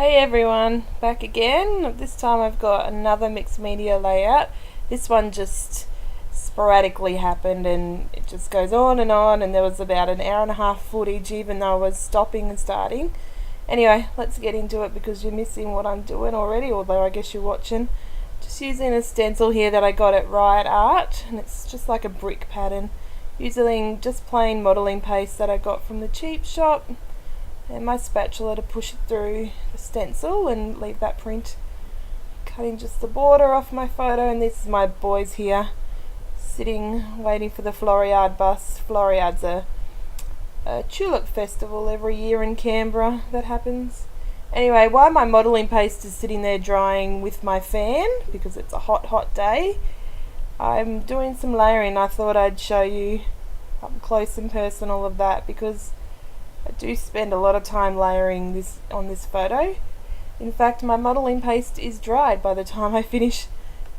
Hey everyone, back again. This time I've got another mixed media layout. This one just sporadically happened and it just goes on, and there was about an hour and a half footage even though I was stopping and starting. Anyway, let's get into it because you're missing what I'm doing already, although I guess you're watching. Just using a stencil here that I got at Riot Art, and it's just like a brick pattern. Using just plain modelling paste that I got from the cheap shop, and my spatula to push it through the stencil and leave that print. Cutting just the border off my photo, and this is my boys here sitting waiting for the Floriade bus. Floriade's a tulip festival every year in Canberra that happens. Anyway, while my modelling paste is sitting there drying with my fan, because it's a hot day, I'm doing some layering. I thought I'd show you up close and personal of that because I do spend a lot of time layering this on this photo. In fact, my modelling paste is dried by the time I finish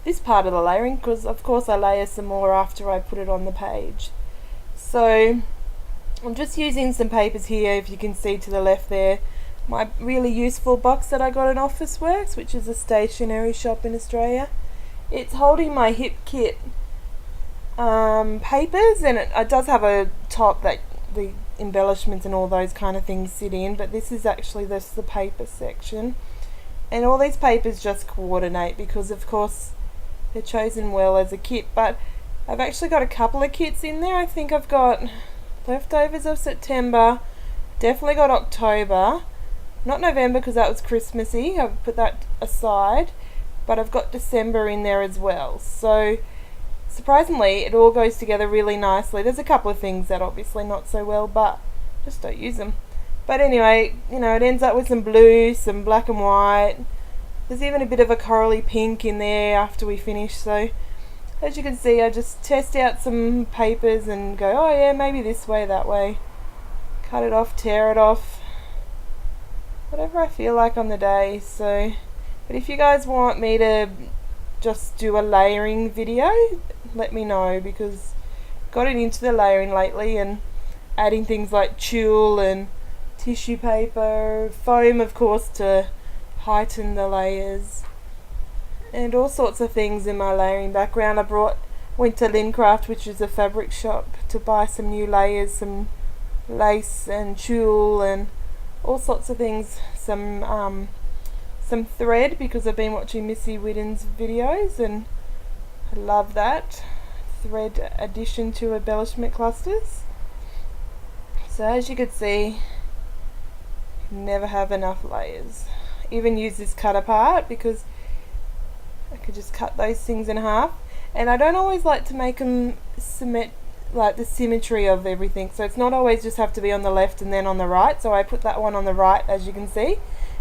this part of the layering, because of course I layer some more after I put it on the page. So I'm just using some papers here, if you can see to the left there, my really useful box that I got in Officeworks, which is a stationery shop in Australia. It's holding my hip kit papers, and it does have a top that the embellishments and all those kind of things sit in, but this is actually the paper section, and all these papers just coordinate because of course they're chosen well as a kit. But I've actually got a couple of kits in there. I think I've got leftovers of September, definitely got October, not November because that was Christmassy, I've put that aside, but I've got December in there as well. So surprisingly, it all goes together really nicely. There's a couple of things that obviously not so well, but just don't use them. But anyway, you know, it ends up with some blue, some black and white. There's even a bit of a corally pink in there after we finish. So as you can see, I just test out some papers and go, oh yeah, maybe this way, that way. Cut it off, tear it off, whatever I feel like on the day. So, but if you guys want me to just do a layering video, let me know, because I've got it into the layering lately and adding things like tulle and tissue paper, foam of course to heighten the layers, and all sorts of things in my layering background. Went to Lincraft, which is a fabric shop, to buy some new layers, some lace and tulle and all sorts of things, some thread, because I've been watching Missy Whitten's videos and I love that thread addition to embellishment clusters. So as you can see, you can never have enough layers. Even use this cut apart because I could just cut those things in half, and I don't always like to make them like the symmetry of everything, so it's not always just have to be on the left and then on the right. So I put that one on the right, as you can see,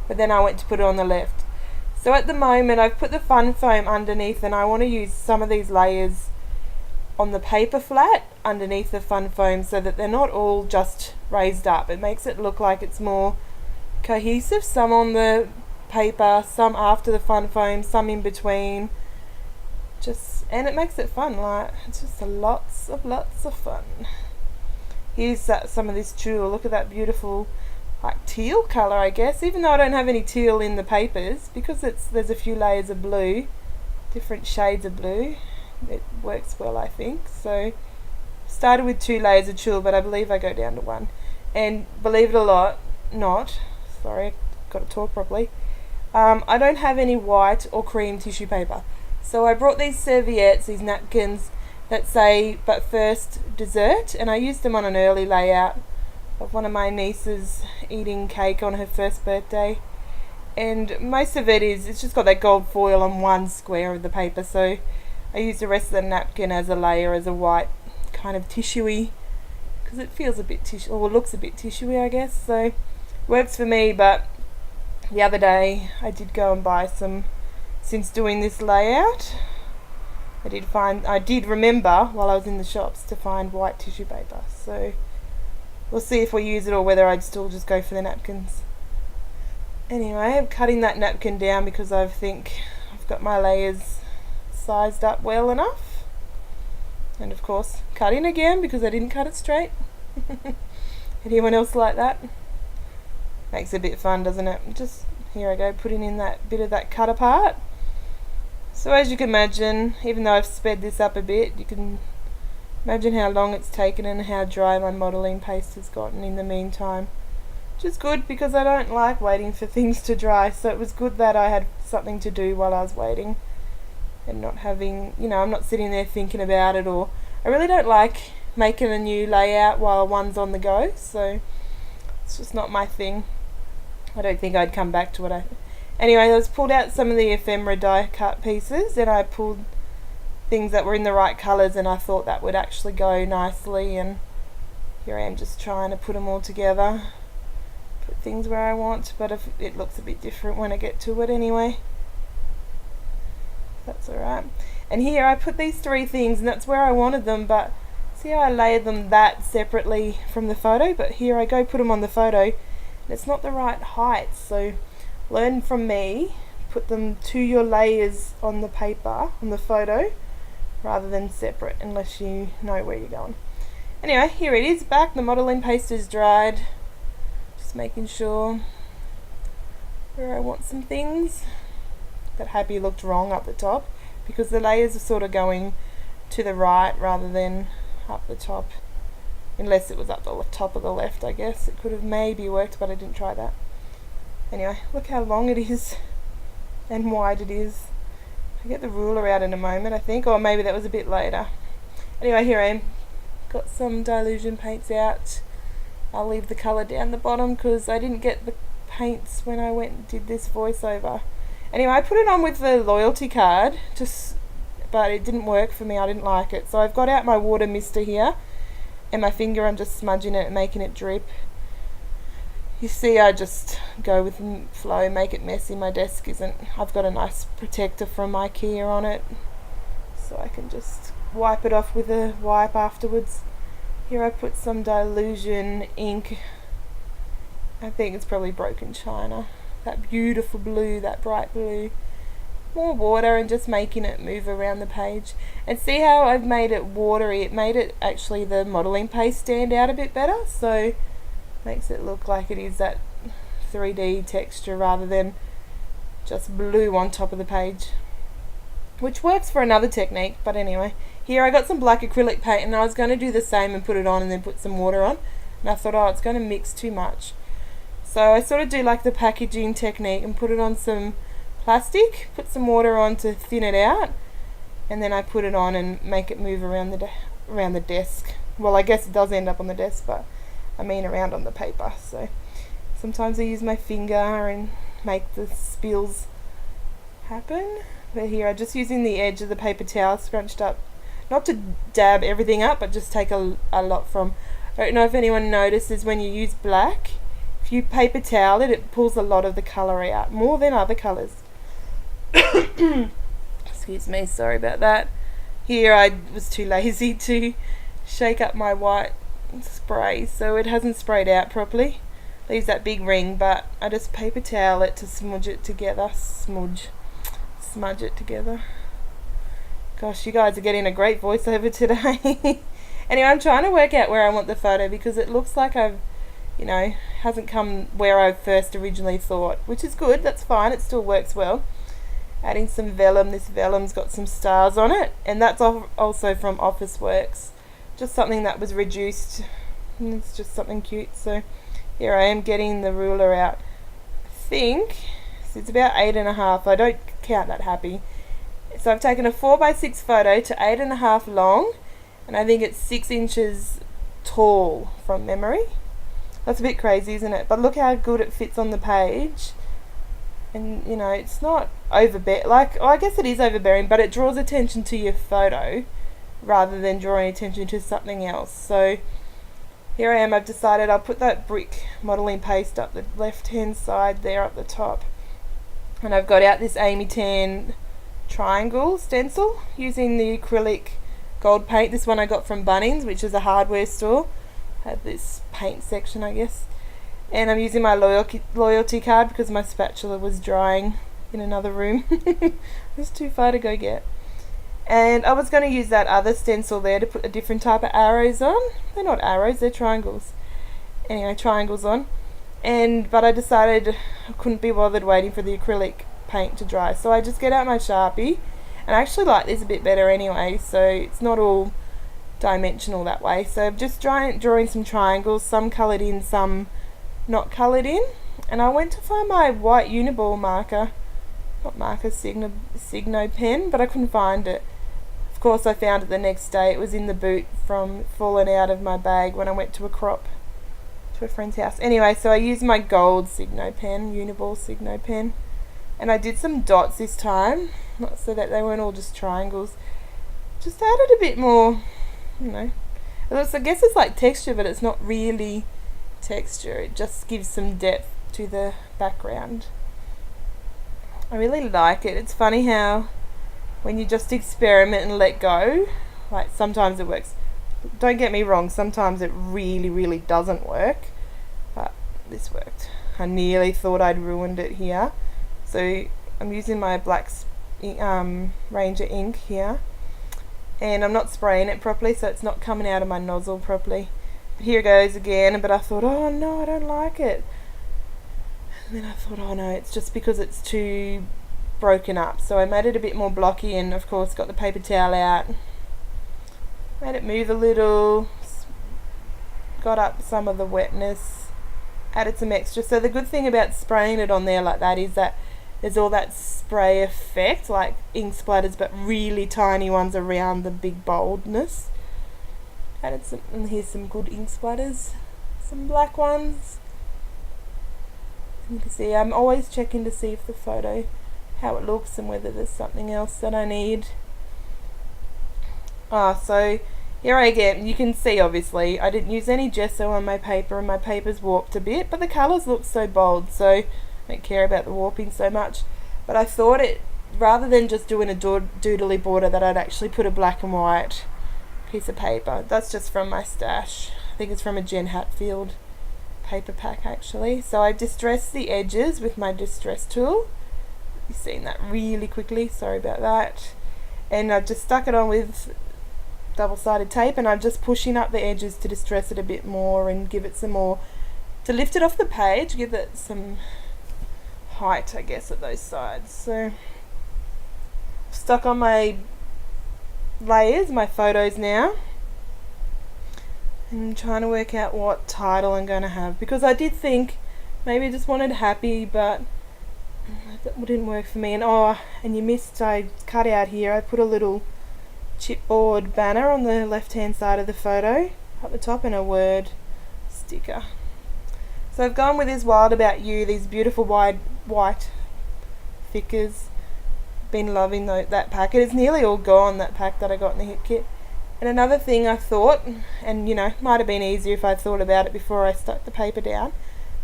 but then I went to put it on the left. So at the moment I've put the fun foam underneath, and I want to use some of these layers on the paper flat underneath the fun foam so that they're not all just raised up. It makes it look like it's more cohesive, some on the paper, some after the fun foam, some in between, and it makes it fun. Like, it's just lots of fun. Here's some of this tulle. Look at that beautiful like teal colour, I guess, even though I don't have any teal in the papers, because there's a few layers of blue, different shades of blue. It works well, I think. So started with 2 layers of tulle, but I believe I go down to 1. And believe it or not, sorry, got to talk properly, I don't have any white or cream tissue paper, so I brought these serviettes, these napkins that say "but first dessert," and I used them on an early layout of one of my nieces eating cake on her first birthday, and most of it's just got that gold foil on one square of the paper, so I used the rest of the napkin as a layer, as a white kind of tissuey, because it feels a bit tissue, or looks a bit tissuey, I guess. So works for me. But the other day I did go and buy some, since doing this layout I did remember while I was in the shops to find white tissue paper, so we'll see if we use it or whether I'd still just go for the napkins. Anyway, I'm cutting that napkin down because I think I've got my layers sized up well enough, and of course cutting again because I didn't cut it straight. Anyone else like that? Makes it a bit fun, doesn't it? Just here I go, putting in that bit of that cut apart. So as you can imagine, even though I've sped this up a bit, you can imagine how long it's taken and how dry my modelling paste has gotten in the meantime. Which is good because I don't like waiting for things to dry, so it was good that I had something to do while I was waiting and not having, I'm not sitting there thinking about it, or I really don't like making a new layout while one's on the go, so it's just not my thing. I don't think I'd come back to it. Anyway, I just pulled out some of the ephemera die cut pieces and I pulled things that were in the right colours and I thought that would actually go nicely, and here I am just trying to put them all together, put things where I want, but if it looks a bit different when I get to it anyway. That's alright. And here I put these three things and that's where I wanted them, but see how I layered them that separately from the photo, but here I go put them on the photo and it's not the right height, so learn from me, put them to your layers on the paper, on the photo, rather than separate, unless you know where you're going. Anyway, here it is back, the modelling paste is dried, just making sure where I want some things. That happy looked wrong up the top, because the layers are sort of going to the right rather than up the top, unless it was up the top of the left. I guess it could have maybe worked, but I didn't try that. Anyway, look how long it is and wide it is. I'll get the ruler out in a moment, I think, or maybe that was a bit later. Anyway, here I am, got some dylusion paints out. I'll leave the colour down the bottom because I didn't get the paints when I went and did this voiceover. Anyway, I put it on with the loyalty card, but it didn't work for me. I didn't like it. So I've got out my water mister here, and my finger I'm just smudging it and making it drip. You see, I just go with the flow, make it messy. My desk isn't. I've got a nice protector from IKEA on it, so I can just wipe it off with a wipe afterwards. Here I put some dylusion ink. I think it's probably broken china. That beautiful blue, that bright blue. More water and just making it move around the page. And see how I've made it watery? It made it actually the modelling paste stand out a bit better, so makes it look like it is that 3D texture rather than just blue on top of the page, which works for another technique. But anyway, here I got some black acrylic paint and I was going to do the same and put it on and then put some water on, and I thought, oh, it's going to mix too much. So I sort of do like the packaging technique and put it on some plastic, put some water on to thin it out, and then I put it on and make it move around the desk. Well, I guess it does end up on the desk, but I mean around on the paper. So sometimes I use my finger and make the spills happen. But here I'm just using the edge of the paper towel scrunched up, not to dab everything up, but just take a lot from. I don't know if anyone notices when you use black, if you paper towel it, it pulls a lot of the colour out, more than other colours. Excuse me, sorry about that. Here I was too lazy to shake up my white spray, so it hasn't sprayed out properly. Leaves that big ring, but I just paper towel it to smudge it together. Smudge it together. Gosh, you guys are getting a great voiceover today. Anyway, I'm trying to work out where I want the photo because it looks like hasn't come where I first originally thought, which is good, that's fine, it still works well. Adding some vellum, this vellum's got some stars on it, and that's also from Officeworks, just something that was reduced, and it's just something cute. So here I am getting the ruler out. I think it's about 8.5, I don't count that happy. So I've taken a 4x6 photo to 8.5 long, and I think it's 6 inches tall from memory. That's a bit crazy, isn't it? But look how good it fits on the page. And it's not overbearing. I guess it is overbearing, but it draws attention to your photo rather than drawing attention to something else. So here I am, I've decided I'll put that brick modelling paste up the left hand side there up the top, and I've got out this Amy Tan triangle stencil using the acrylic gold paint. This one I got from Bunnings, which is a hardware store, had this paint section I guess, and I'm using my loyalty card because my spatula was drying in another room. It was too far to go get. And I was going to use that other stencil there to put a different type of arrows on. They're not arrows, they're triangles. Anyway, triangles on. but I decided I couldn't be bothered waiting for the acrylic paint to dry, so I just get out my Sharpie, and I actually like this a bit better anyway, so it's not all dimensional that way. So I'm just drawing some triangles, some coloured in, some not coloured in, and I went to find my white uniball marker, not marker, Signo pen, but I couldn't find it. Of course I found it the next day. It was in the boot from falling out of my bag when I went to a crop to a friend's house. Anyway, so I used my gold Signo pen, uniball Signo pen, and I did some dots this time, not so that they weren't all just triangles. Just added a bit more, you know, I guess it's like texture, but it's not really texture. It just gives some depth to the background. I really like it. It's funny how when you just experiment and let go, like sometimes it works. Don't get me wrong, sometimes it really doesn't work, but this worked. I nearly thought I'd ruined it here. So I'm using my black Ranger ink here, and I'm not spraying it properly, so it's not coming out of my nozzle properly. But here it goes again, but I thought, oh no, I don't like it. And then I thought, oh no, it's just because it's too broken up. So I made it a bit more blocky, and of course got the paper towel out, made it move a little, got up some of the wetness, added some extra. So the good thing about spraying it on there like that is that there's all that spray effect, like ink splatters, but really tiny ones around the big boldness. Added some, and here's some good ink splatters, some black ones. You can see I'm always checking to see if the photo, how it looks, and whether there's something else that I need. So here I get, you can see obviously I didn't use any gesso on my paper, and my paper's warped a bit, but the colours look so bold, so I don't care about the warping so much. But I thought it, rather than just doing a doodly border, that I'd actually put a black and white piece of paper. That's just from my stash. I think it's from a Jen Hatfield paper pack actually. So I distressed the edges with my distress tool. You've seen that really quickly, sorry about that. And I just stuck it on with double-sided tape, and I'm just pushing up the edges to distress it a bit more and give it some more, to lift it off the page, give it some height I guess at those sides. So stuck on my layers, my photos now, and I'm trying to work out what title I'm going to have, because I did think maybe I just wanted happy, but that didn't work for me. And you missed, I cut out here, I put a little chipboard banner on the left hand side of the photo at the top, and a word sticker. So I've gone with this Wild About You, these beautiful white thickers. Been loving that packet. It's nearly all gone, that pack that I got in the hit kit. And another thing I thought, and you know, might have been easier if I thought about it before I stuck the paper down,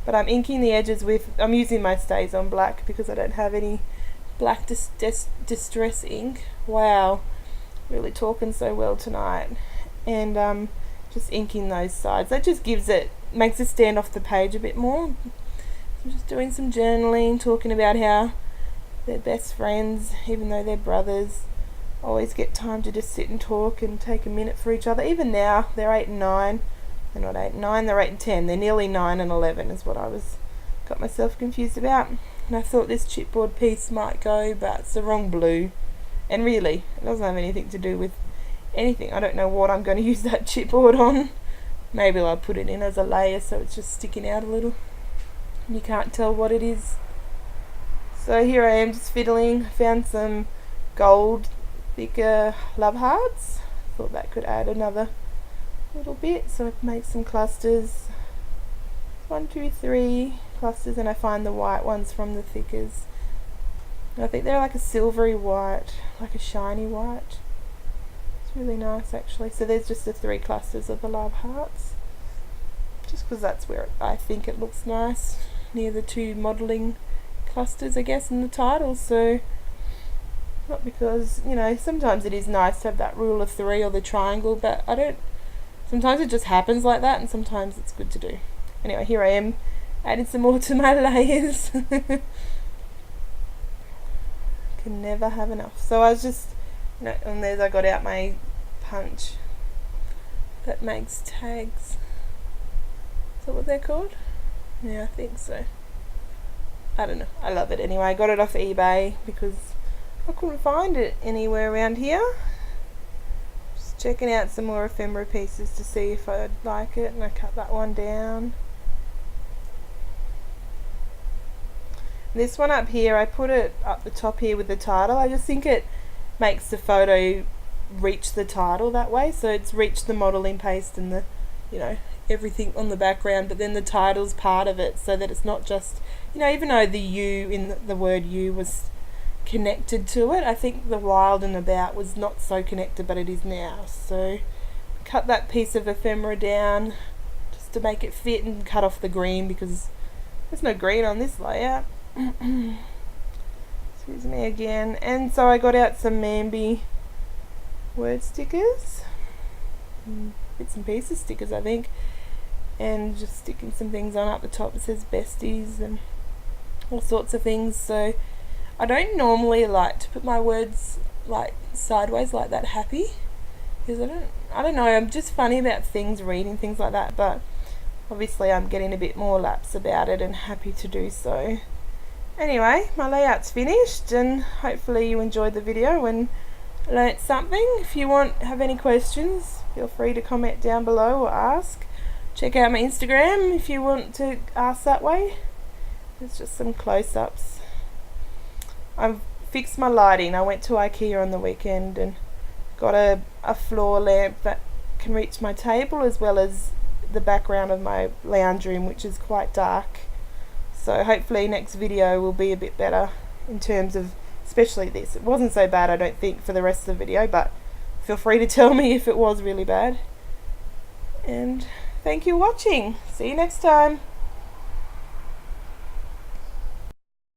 but I'm inking the edges with, I'm using my Stays On Black because I don't have any black distress ink. Wow, really talking so well tonight. And just inking those sides. That just gives it, makes it stand off the page a bit more. So I'm just doing some journaling, talking about how they're best friends, even though they're brothers. Always get time to just sit and talk and take a minute for each other. Even now, they're 8 and 9. They're not 8 and 9, they're 8 and 10. They're nearly 9 and 11 is what I got myself confused about. And I thought this chipboard piece might go, but it's the wrong blue. And really, it doesn't have anything to do with anything. I don't know what I'm going to use that chipboard on. Maybe I'll put it in as a layer so it's just sticking out a little. You can't tell what it is. So here I am just fiddling. I found some gold thicker love hearts. Thought that could add another little bit. So I've made some clusters. 1, 2, 3 clusters, and I find the white ones from the thickers. And I think they're like a silvery white, like a shiny white. It's really nice actually. So there's just the 3 clusters of the love hearts. Just because that's where I think it looks nice, near the 2 modelling clusters I guess in the title. So not because, you know, sometimes it is nice to have that rule of 3 or the triangle, but I don't, sometimes it just happens like that, and sometimes it's good to do. Anyway, here I am adding some more to my layers. Can never have enough. So I was just, you know, on there I got out my punch that makes tags. Is that what they're called? Yeah, I think so. I don't know. I love it anyway. I got it off eBay because I couldn't find it anywhere around here. Just checking out some more ephemera pieces to see if I'd like it, and I cut that one down. This one up here, I put it up the top here with the title. I just think it makes the photo reach the title that way, so it's reached the modeling paste and the, you know, everything on the background, but then the title's part of it, so that it's not just, you know, even though the U in the word you was connected to it, I think the wild and about was not so connected, but it is now. So cut that piece of ephemera down just to make it fit, and cut off the green because there's no green on this layout. Excuse me again. And so I got out some Mambi word stickers, bits and pieces stickers I think, and just sticking some things on up the top. It says besties and all sorts of things. So I don't normally like to put my words like sideways like that, happy, because I don't know, I'm just funny about things, reading things like that, but obviously I'm getting a bit more lax about it and happy to do so. Anyway, my layout's finished, and hopefully you enjoyed the video and learnt something. If you have any questions, feel free to comment down below or ask. Check out my Instagram if you want to ask that way. There's just some close-ups. I've fixed my lighting. I went to IKEA on the weekend and got a floor lamp that can reach my table, as well as the background of my lounge room, which is quite dark. So hopefully next video will be a bit better in terms of, especially this. It wasn't so bad, I don't think, for the rest of the video, but feel free to tell me if it was really bad. And thank you for watching. See you next time.